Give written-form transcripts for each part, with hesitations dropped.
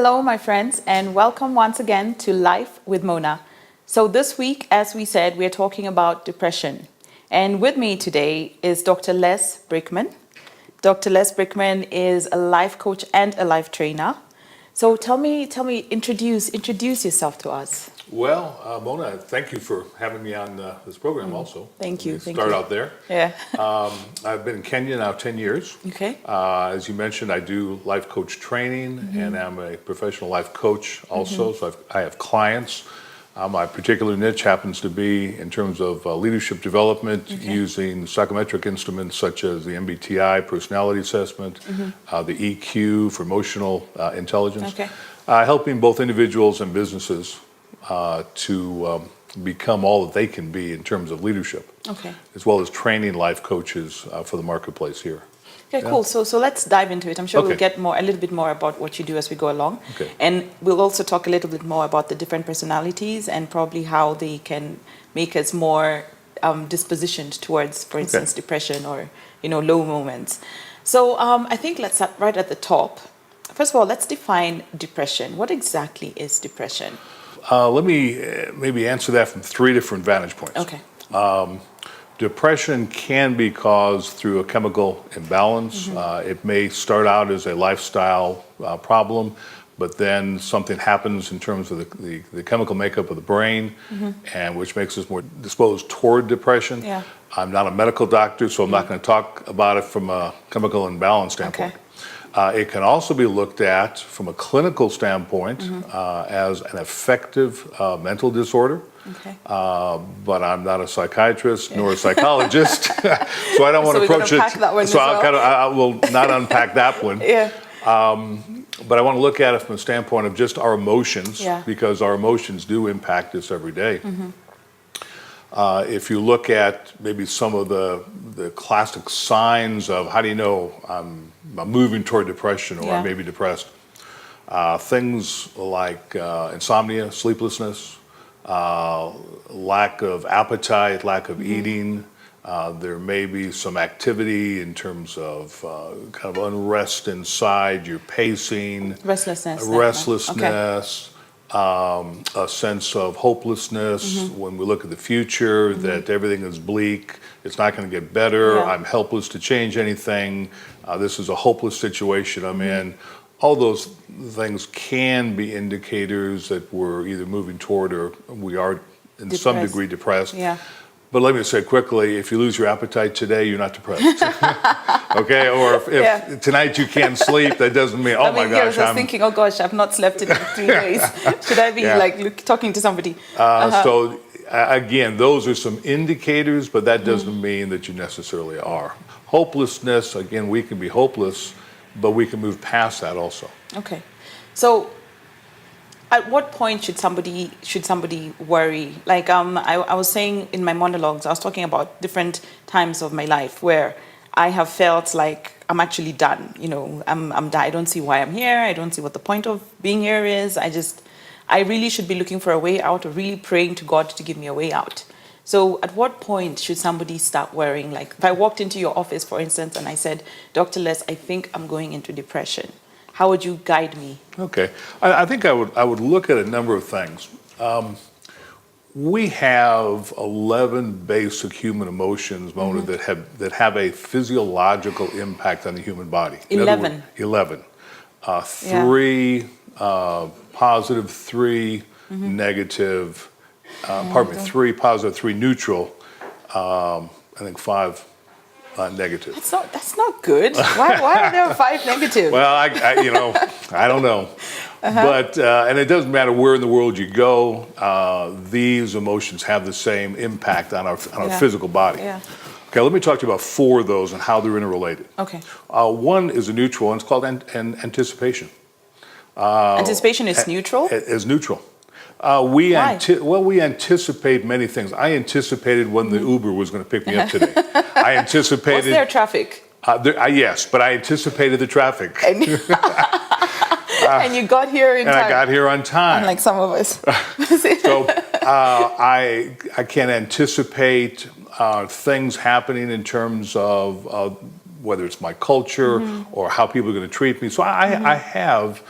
Hello, my friends, and welcome once again to Life with Mona. So this week, as we said, we're talking about depression. And with me today is Dr. Les Brickman. Dr. Les Brickman is a life coach and a life trainer. So tell me, introduce yourself to us. Well, Mona, thank you for having me on this program also. Thank you. Start out there. Yeah. I've been in Kenya now 10 years. Okay. As you mentioned, I do life coach training, and I'm a professional life coach also. So I have clients. My particular niche happens to be in terms of leadership development using psychometric instruments such as the MBTI personality assessment, the EQ for emotional intelligence, helping both individuals and businesses to become all that they can be in terms of leadership, as well as training life coaches for the marketplace here. Okay, cool. So let's dive into it. I'm sure we'll get a little bit more about what you do as we go along. Okay. And we'll also talk a little bit more about the different personalities and probably how they can make us more dispositioned towards, for instance, depression or, low moments. So I think let's start right at the top. First of all, let's define depression. What exactly is depression? Let me maybe answer that from three different vantage points. Okay. Depression can be caused through a chemical imbalance. It may start out as a lifestyle problem, but then something happens in terms of the chemical makeup of the brain, and which makes us more disposed toward depression. Yeah. I'm not a medical doctor, so I'm not going to talk about it from a chemical imbalance standpoint. It can also be looked at from a clinical standpoint as an affective mental disorder. But I'm not a psychiatrist nor a psychologist, so I don't want to approach it. So I will not unpack that one. But I want to look at it from a standpoint of just our emotions, because our emotions do impact us every day. If you look at maybe some of the classic signs of how do you know I'm moving toward depression or I may be depressed, things like insomnia, sleeplessness, lack of appetite, lack of eating. There may be some activity in terms of kind of unrest inside, you're pacing, restlessness. A sense of hopelessness when we look at the future, that everything is bleak, it's not going to get better, I'm helpless to change anything, this is a hopeless situation I'm in. All those things can be indicators that we're either moving toward or we are in some degree depressed. But let me say quickly, if you lose your appetite today, you're not depressed. Okay? Or if tonight you can't sleep, that doesn't mean, oh my gosh. I was thinking, oh gosh, I've not slept in 3 days. Should I be talking to somebody? So again, those are some indicators, but that doesn't mean that you necessarily are. Hopelessness, again, we can be hopeless, but we can move past that also. Okay. So at what point should somebody worry? Like I was saying in my monologues, I was talking about different times of my life where I have felt like I'm actually done. I'm done. I don't see why I'm here. I don't see what the point of being here is. I really should be looking for a way out or really praying to God to give me a way out. So at what point should somebody start worrying? Like if I walked into your office, for instance, and I said, Dr. Les, I think I'm going into depression. How would you guide me? Okay, I think I would look at a number of things. We have 11 basic human emotions, Mona, that have a physiological impact on the human body. 11. 11. 3 positive, 3 negative. 3 positive, 3 neutral. I think 5. Negative. That's not good. Why are there 5 negative? Well, I don't know. But and it doesn't matter where in the world you go. These emotions have the same impact on our physical body. Okay, let me talk to you about 4 of those and how they're interrelated. Okay. One is a neutral, and it's called anticipation. Anticipation is neutral? Is neutral. We anticipate many things. I anticipated when the Uber was going to pick me up today. I anticipated. Was there traffic? Yes, but I anticipated the traffic. And you got here in time. And I got here on time. Unlike some of us. So I can anticipate things happening in terms of whether it's my culture or how people are going to treat me. So I have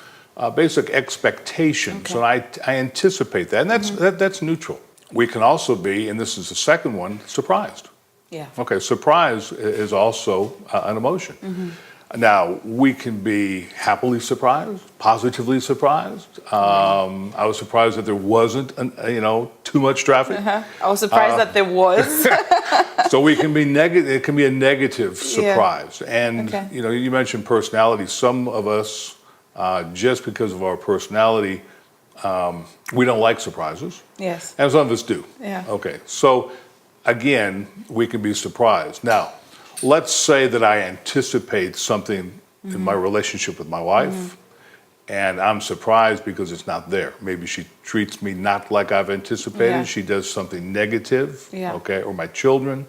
basic expectations, and I anticipate that, and that's neutral. We can also be, and this is the second one, surprised. Yeah. Okay, surprise is also an emotion. Now, we can be happily surprised, positively surprised. I was surprised that there wasn't, too much traffic. I was surprised that there was. So we can be negative. It can be a negative surprise. And Okay. you mentioned personality. Some of us, just because of our personality, we don't like surprises. Yes. And some of us do. Yeah. Okay. So again, we can be surprised. Now, let's say that I anticipate something in my relationship with my wife, and I'm surprised because it's not there. Maybe she treats me not like I've anticipated. Yeah. She does something negative, Yeah. okay, or my children.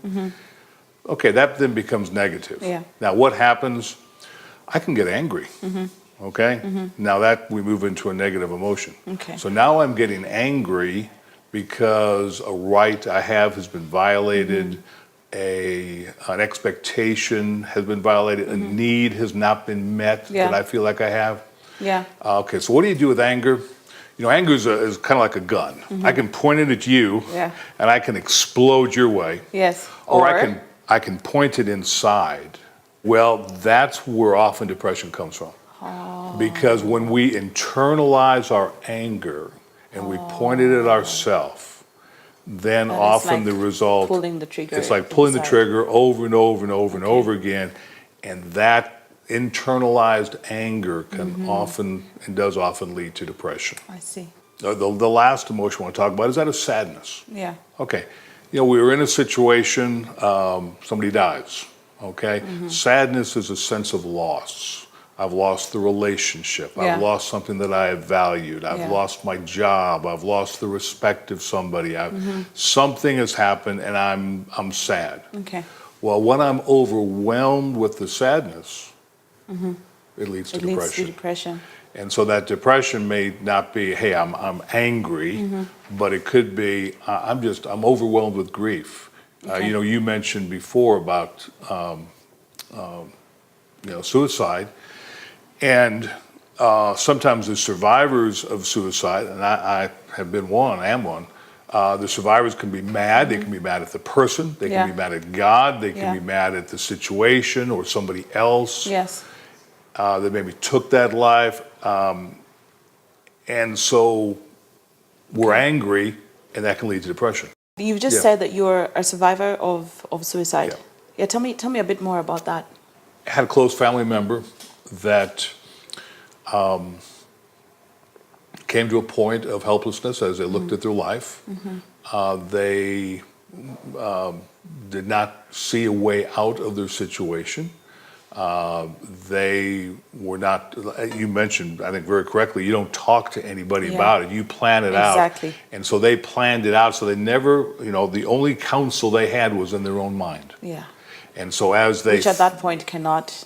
Okay, that then becomes negative. Yeah. Now, what happens? I can get angry, okay? Now that we move into a negative emotion. Okay. So now I'm getting angry because a right I have has been violated, an expectation has been violated, a need has not been met that I feel like I have. Yeah. Okay, so what do you do with anger? Anger is kind of like a gun. I can point it at you, and I can explode your way. Yes. Or I can point it inside. Well, that's where often depression comes from. Because when we internalize our anger and we point it at ourselves, then That is often like the result, pulling the trigger. it's like pulling the inside. trigger over and over and over and over again. And that internalized anger can often and does often lead to depression. I see. The last emotion I want to talk about is that of sadness. Yeah. Okay. We were in a situation, somebody dies, okay? Sadness is a sense of loss. I've lost the relationship. Yeah. I've lost something that I have valued. I've Yeah. lost my job. I've lost the respect of somebody. Something has happened and I'm sad. Okay. Well, when I'm overwhelmed with the sadness, it leads to It leads depression. to depression. And so that depression may not be, hey, I'm angry, but it could be, I'm overwhelmed with grief. Okay. You mentioned before about, suicide. And sometimes the survivors of suicide, and I have been one, I am one, the survivors can be mad. They can be mad at the person. They can be mad at God. They can be mad at the situation or somebody else. Yes. That maybe took that life. And so we're angry, and that can lead to depression. You've just said that you're a survivor of suicide. Yeah. Tell me a bit more about that. I had a close family member that came to a point of helplessness as they looked at their life. They did not see a way out of their situation. They were not, you mentioned, I think very correctly, you don't talk to anybody about it. You plan it out. Exactly. And so they planned it out. So they never, the only counsel they had was in their own mind. Yeah. And so as they... Which at that point cannot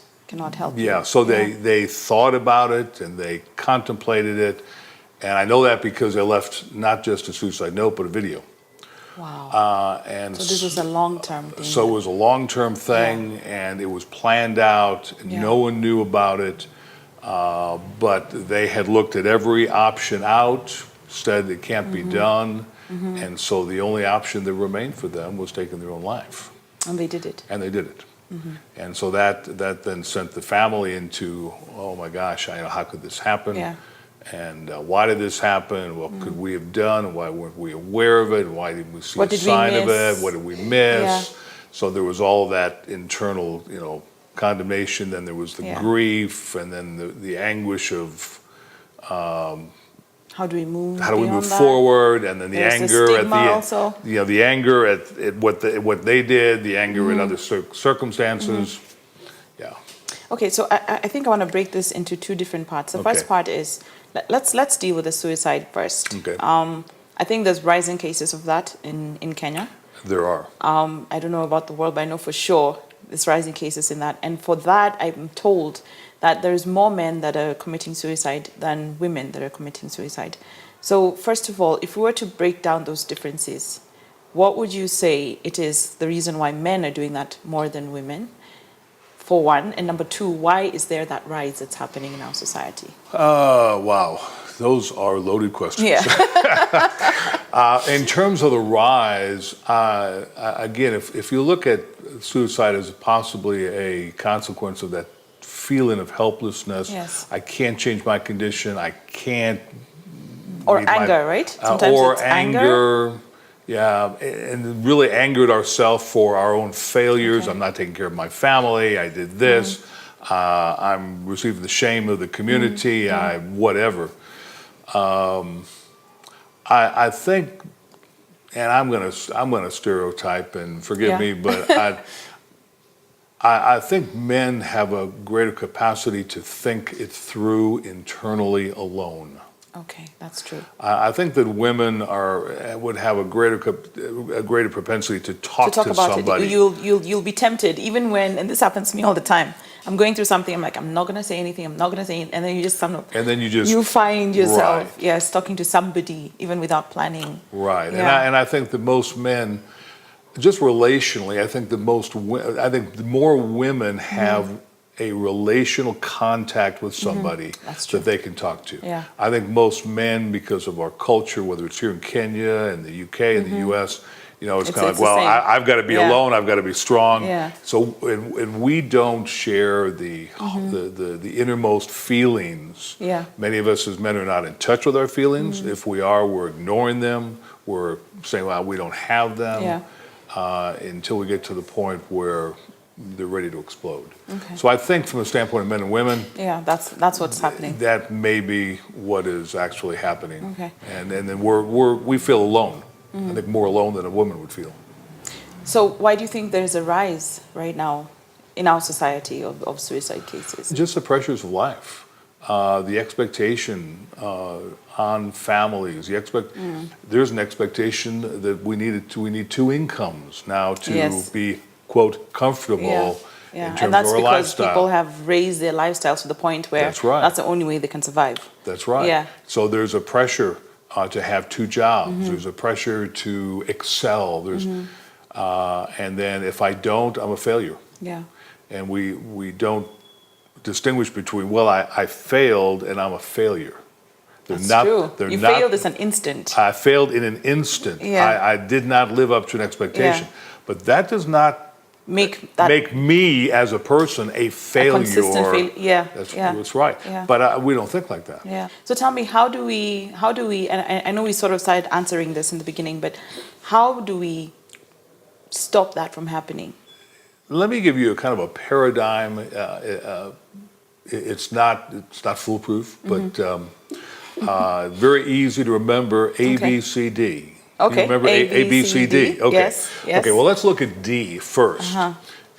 help you. Yeah, so they thought about it and they contemplated it. And I know that because they left not just a suicide note, but a video. Wow. And So this was a long-term thing. So it was a long-term thing, and it was planned out. No one knew about it, but they had looked at every option out, said it can't be done, and so the only option that remained for them was taking their own life. And they did it. And they did it. And so that then sent the family into, oh my gosh, how could this happen? Yeah. And why did this happen? What could we have done? Why weren't we aware of it? Why didn't we see What a did we sign of miss? it? What did we miss? Yeah. So there was all that internal, condemnation. Then there was the grief, and then the anguish of how do we move? how do we move beyond that? forward, and then the There's the anger at stigma the also. the anger at what they did, the anger at other circumstances. Yeah. Okay, so I think I want to break this into two different parts. The first part is let's deal with the suicide first. Okay. I think there's rising cases of that in Kenya. There are. I don't know about the world, but I know for sure there's rising cases in that. And for that, I'm told that there's more men that are committing suicide than women that are committing suicide. So first of all, if we were to break down those differences, what would you say it is the reason why men are doing that more than women? for one? And number two, why is there that rise that's happening in our society? Wow. Those are loaded questions. Yeah. In terms of the rise, again, if you look at suicide as possibly a consequence of that feeling of helplessness, Yes. I can't change my condition, I can't. Or meet my- anger, right? Sometimes or it's anger. Yeah, and really angered ourselves for our own failures. Okay. I'm not taking care of my family. I did this. I'm receiving the shame of the community. Whatever. I think, and I'm gonna stereotype and forgive me, but I think men have a greater capacity to think it through internally alone. Okay, that's true. I think that women would have a greater propensity to talk to about somebody. it, you'll be tempted, even when, and this happens to me all the time. I'm going through something. I'm like, I'm not gonna say anything. I'm not gonna say anything, and then you find yourself, yes, talking to somebody even without planning. Right, Yeah. and I think that most men, just relationally, I think the more women have a relational contact with somebody that they can talk to. Yeah. I think most men, because of our culture, whether it's here in Kenya and the UK and the US, it's kind of like, well, I've got to be alone, I've got to be strong. Yeah. So, and we don't share the innermost feelings. Yeah. Many of us as men are not in touch with our feelings. If we are, we're ignoring them. We're saying, well, we don't have them. Until we get to the point where they're ready to explode. Okay. So I think from the standpoint of men and women, that's what's happening. that may be what is actually happening. Okay. And then we feel alone. I think more alone than a woman would feel. So why do you think there's a rise right now in our society of suicide cases? Just the pressures of life, the expectation on families. There's an expectation that we need two incomes now to be, quote, comfortable in terms and that's of our because lifestyle. people have raised their lifestyles to the point where that's the only way they can survive. That's right. Yeah. So there's a pressure to have two jobs. There's a pressure to excel. There's, and then if I don't, I'm a failure. Yeah. And we don't distinguish between, well, I failed and I'm a failure. That's true. You failed as an instant. I failed in an instant. Yeah. I did not live up to an expectation. But that does not make me as a person a failure. A consistent failure. That's right. Yeah. But we don't think like that. Yeah. So tell me, how do we, and I know we sort of started answering this in the beginning, but how do we stop that from happening? Let me give you a kind of a paradigm. It's not foolproof, but very easy to remember. A, B, C, D. Okay. You remember A, B, C, D? Okay. Yes. Okay, well, let's look at D first.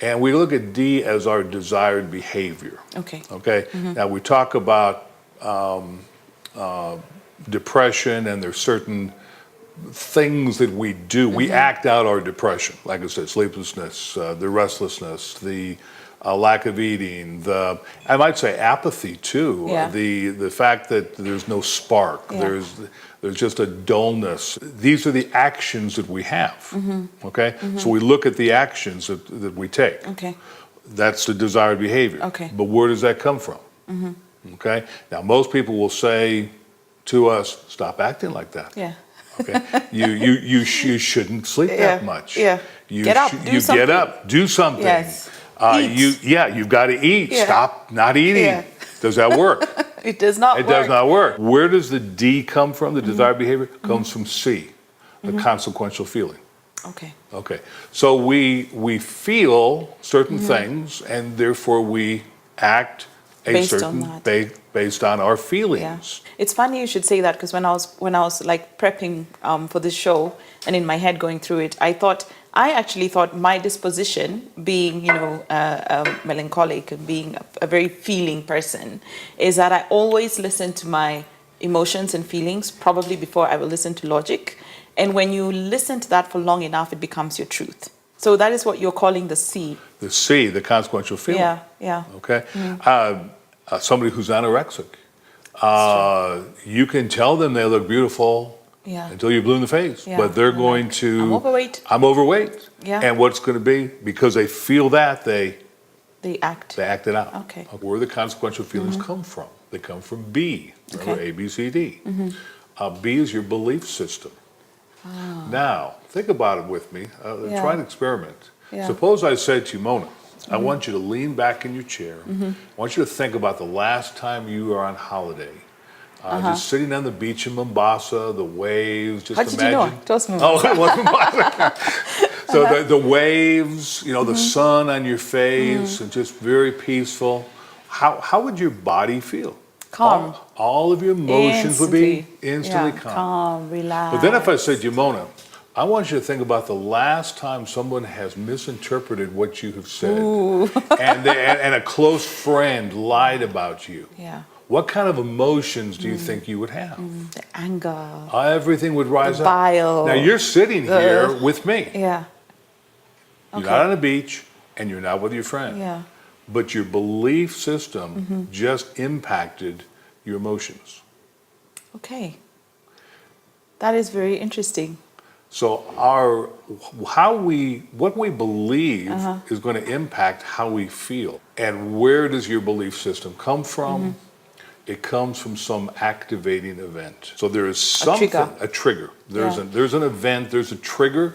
And we look at D as our desired behavior. Okay. Okay? Now, we talk about depression, and there's certain things that we do. We act out our depression. Like I said, sleeplessness, the restlessness, the lack of eating, I might say apathy too. Yeah. The fact that there's no spark. Yeah. There's just a dullness. These are the actions that we have. Okay? So we look at the actions that we take. Okay. That's the desired behavior. Okay. But where does that come from? Okay? Now, most people will say to us, stop acting like that. Yeah. Okay? You shouldn't sleep that much. Yeah. Get up, do something. Get up, do something. Yes. You've got to eat. Yeah. Stop not eating. Yeah. Does that work? It does not work. It does not work. Where does the D come from, the desired behavior? Comes from C, the consequential feeling. Okay. Okay. So we feel certain things, and therefore we act based on our feelings. Yeah. It's funny you should say that, because when I was like prepping for this show and in my head going through it, I actually thought my disposition, being melancholic and being a very feeling person, is that I always listen to my emotions and feelings probably before I will listen to logic. And when you listen to that for long enough, it becomes your truth. So that is what you're calling the C. The C, the consequential feeling. Yeah, yeah. Okay. Somebody who's anorexic, you can tell them they look beautiful until you're blue in the face, but they're going to... I'm overweight. I'm overweight. Yeah. And what's going to be? Because they feel that, they They act. They act it out. Okay. Where the consequential feelings come from? They come from B. Remember, Okay. A, B, C, D. B is your belief system. Now, think about it with me. Yeah. Try an experiment. Yeah. Suppose I said to you, Mona, I want you to lean back in your chair. I want you to think about the last time you were on holiday. Just sitting on the beach in Mombasa, the waves, just How did imagine. you know? It was Oh, Mombasa. it was Mombasa. So the waves, the sun on your face, and just very peaceful. How would your body feel? Calm. All of your emotions would be instantly Yeah, calm. calm, relaxed. But then if I said, Mona, I want you to think about the last time someone has misinterpreted what you have said, and a close friend lied about you. Yeah. What kind of emotions do you think you would have? The anger. Everything would rise up. Bile. Now you're sitting here with me. Yeah. You're not on the beach, and you're not with your friend. Yeah. But your belief system just impacted your emotions. Okay. That is very interesting. So what we believe is going to impact how we feel. And where does your belief system come from? It comes from some activating event. So there is something, a trigger. There's an event, there's a trigger,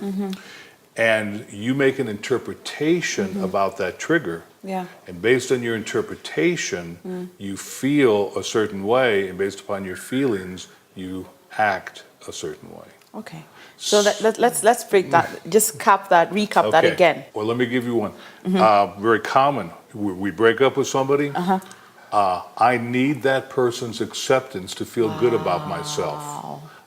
and you make an interpretation about that trigger. Yeah. And based on your interpretation, you feel a certain way, and based upon your feelings, you act a certain way. Okay. So let's break that. Just recap that again. Well, let me give you one. Very common. We break up with somebody. I need that person's acceptance to feel good about myself.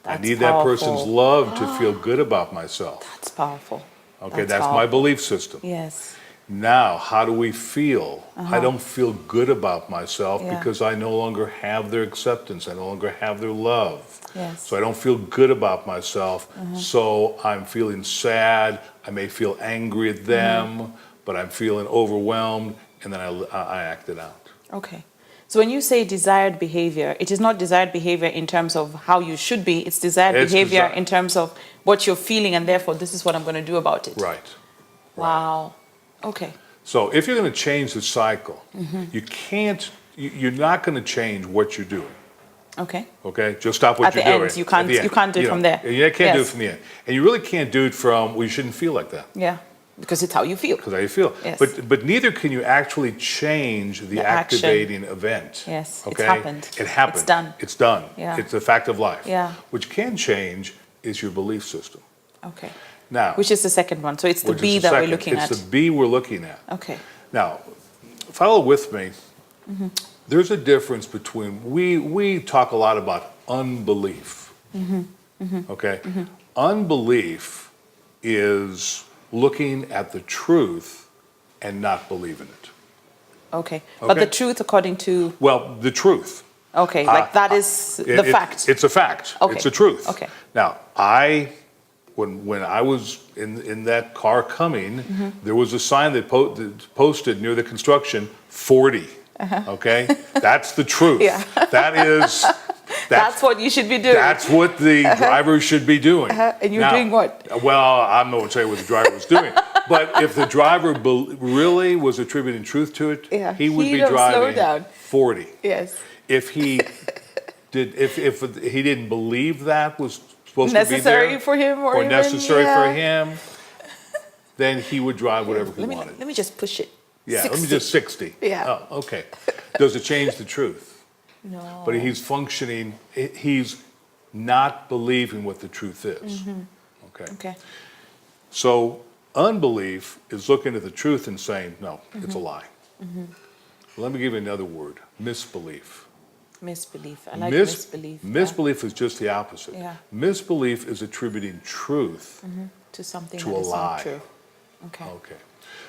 I need that person's love to feel good about myself. That's powerful. Okay, that's my belief system. Yes. Now, how do we feel? I don't feel good about myself because I no longer have their acceptance. I no longer have their love. Yes. So I don't feel good about myself. So I'm feeling sad. I may feel angry at them, but I'm feeling overwhelmed, and then I act it out. Okay. So when you say desired behavior, it is not desired behavior in terms of how you should be. It's desired behavior in terms of what you're feeling, and therefore this is what I'm going to do about it. Right. Wow. Okay. So if you're going to change the cycle, you're not going to change what you're doing. Okay. Okay? Just stop what you're doing. At the end, you can't do it from there. You can't do it from the end. And you really can't do it from, well, you shouldn't feel like that. Yeah. Because it's how you feel. Because how you feel. Yes. But neither can you actually change the activating event. Yes. Okay? It's happened. It happened. It's done. It's done. Yeah. It's a fact of life. Yeah. Which can change is your belief system. Okay. Now. Which is the second one. So it's the B that we're looking at. It's the B we're looking at. Okay. Now, follow with me. There's a difference between, we talk a lot about unbelief. Okay? Unbelief is looking at the truth and not believing it. Okay. But the truth according to... Well, the truth. Okay, that is the fact. It's a fact. Okay. It's a truth. Okay. Now, when I was in that car coming, there was a sign that posted near the construction, 40. Okay? That's the truth. Yeah. That's what you should be doing. That's what the driver should be doing. And you're doing what? Well, I'm not going to say what the driver was doing. But if the driver really was attributing truth to it, he would be driving 40. Yes. If he didn't believe that was supposed to be necessary there, for him or necessary for him, then he would drive whatever he wanted. Let me just push it. Yeah, 60. let me just 60. Yeah. Oh, okay. Does it change the truth? No. But he's functioning, he's not believing what the truth is. Okay. Okay. So unbelief is looking at the truth and saying, no, it's a lie. Let me give you another word, misbelief. Misbelief. I like misbelief. Misbelief is just the opposite. Yeah. Misbelief is attributing truth To something to that a is lie. not true. Okay. Okay.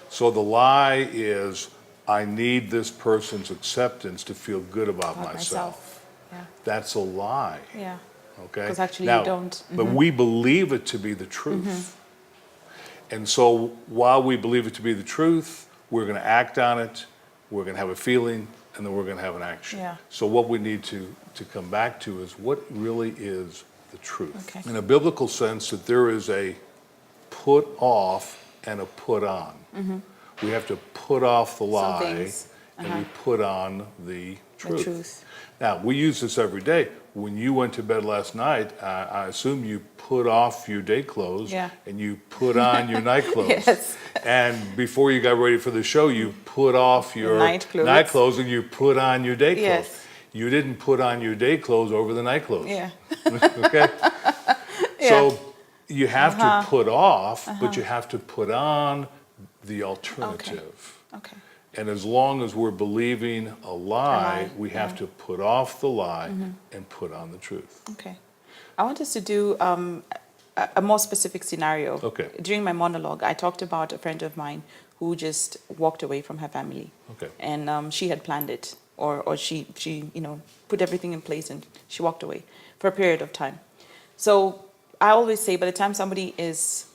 So the lie is, I need this person's acceptance to feel good about myself. Yeah. That's a lie. Yeah. Okay. Because actually Now, you don't. But we believe it to be the truth. And so while we believe it to be the truth, we're going to act on it, we're going to have a feeling, and then we're going to have an action. Yeah. So what we need to come back to is what really is the truth. Okay. In a biblical sense, that there is a put off and a put on. we have to put off the Some lie things. and we put on the truth. The truth. Now, we use this every day. When you went to bed last night, I assume you put off your day clothes Yeah. and you put on your night clothes. Yes. And before you got ready for the show, you put off your Night clothes. and you put on your day clothes. Yes. You didn't put on your day clothes over the night clothes. Yeah. Okay? Yeah. So you have to put off, but you have to put on the alternative. Okay. And as long as we're believing a lie, we have to put off the lie and put on the truth. Okay. I want us to do a more specific scenario. Okay. During my monologue, I talked about a friend of mine who just walked away from her family. Okay. And she had planned it, or she put everything in place and she walked away for a period of time. So I always say, by the time somebody is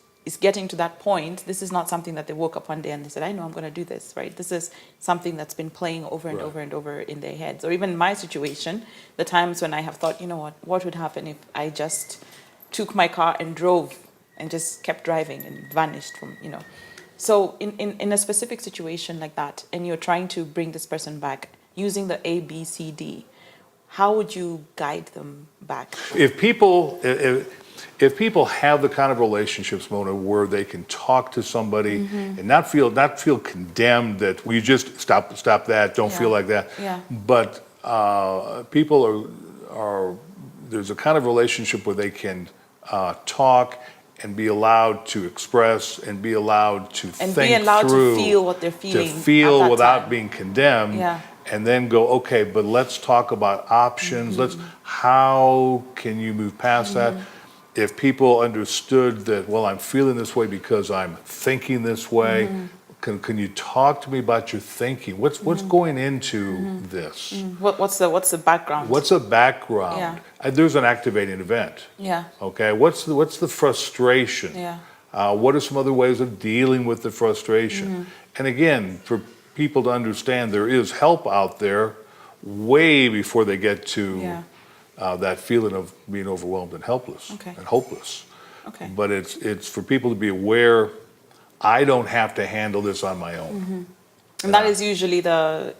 getting to that point, this is not something that they woke up one day and they said, I know I'm going to do this, right? This is something that's been playing over and over and over in their heads. Or even my situation, the times when I have thought, you know what would happen if I just took my car and drove and just kept driving and vanished from. So in a specific situation like that, and you're trying to bring this person back using the A, B, C, D, how would you guide them back? If people have the kind of relationships, Mona, where they can talk to somebody and not feel condemned that you just stop that, don't feel like that. Yeah. But people are there's a kind of relationship where they can talk and be allowed to express and be allowed to And think be allowed through, to feel what they're feeling. to feel at that without time. being condemned. Yeah. And then go, okay, but let's talk about options. How can you move past that? If people understood that, well, I'm feeling this way because I'm thinking this way, can you talk to me about your thinking? What's going into this? What's the background? What's a background? Yeah. There's an activating event. Yeah. Okay. What's the frustration? Yeah. What are some other ways of dealing with the frustration? And again, for people to understand there is help out there way before they get to that feeling of being overwhelmed and helpless and hopeless. Okay. But it's for people to be aware, I don't have to handle this on my own. And that is usually the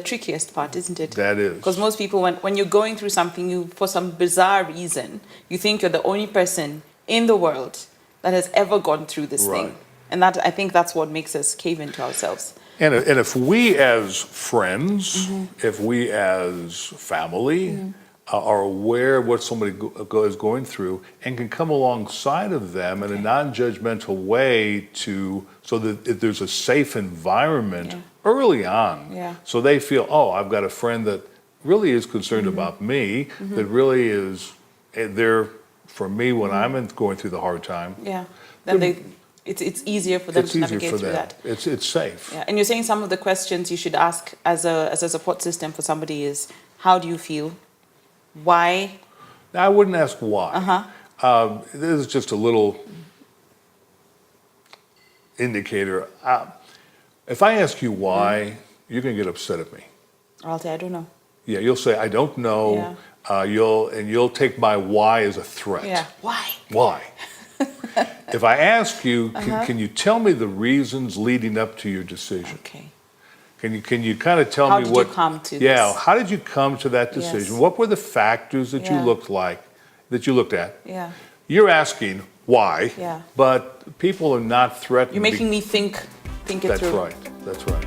trickiest part, isn't it? That is. Because most people, when you're going through something, for some bizarre reason, you think you're the only person in the world that has ever gone through this thing. And I think that's what makes us cave into ourselves. And if we as friends, if we as family are aware of what somebody is going through and can come alongside of them in a non-judgmental way so that there's a safe environment early on. So they feel, oh, I've got a friend that really is concerned about me, that really is there for me when I'm going through the hard time. Yeah. Then it's easier for them to navigate through that. It's safe. Yeah. And you're saying some of the questions you should ask as a support system for somebody is, how do you feel? Why? Now, I wouldn't ask why. This is just a little indicator. If I ask you why, you're going to get upset at me. I'll say, I don't know. Yeah, you'll say, I don't know. You'll take my why as a threat. Yeah. Why? Why? If I ask you, can you tell me the reasons leading up to your decision? Okay. Can you kind of tell How me did what? you come to Yeah. this? How did you come to that decision? Yes. What were the factors that you Yeah. looked at? Yeah. You're asking why. Yeah. But people are not threatened. You're making me think it That's through. right. That's right.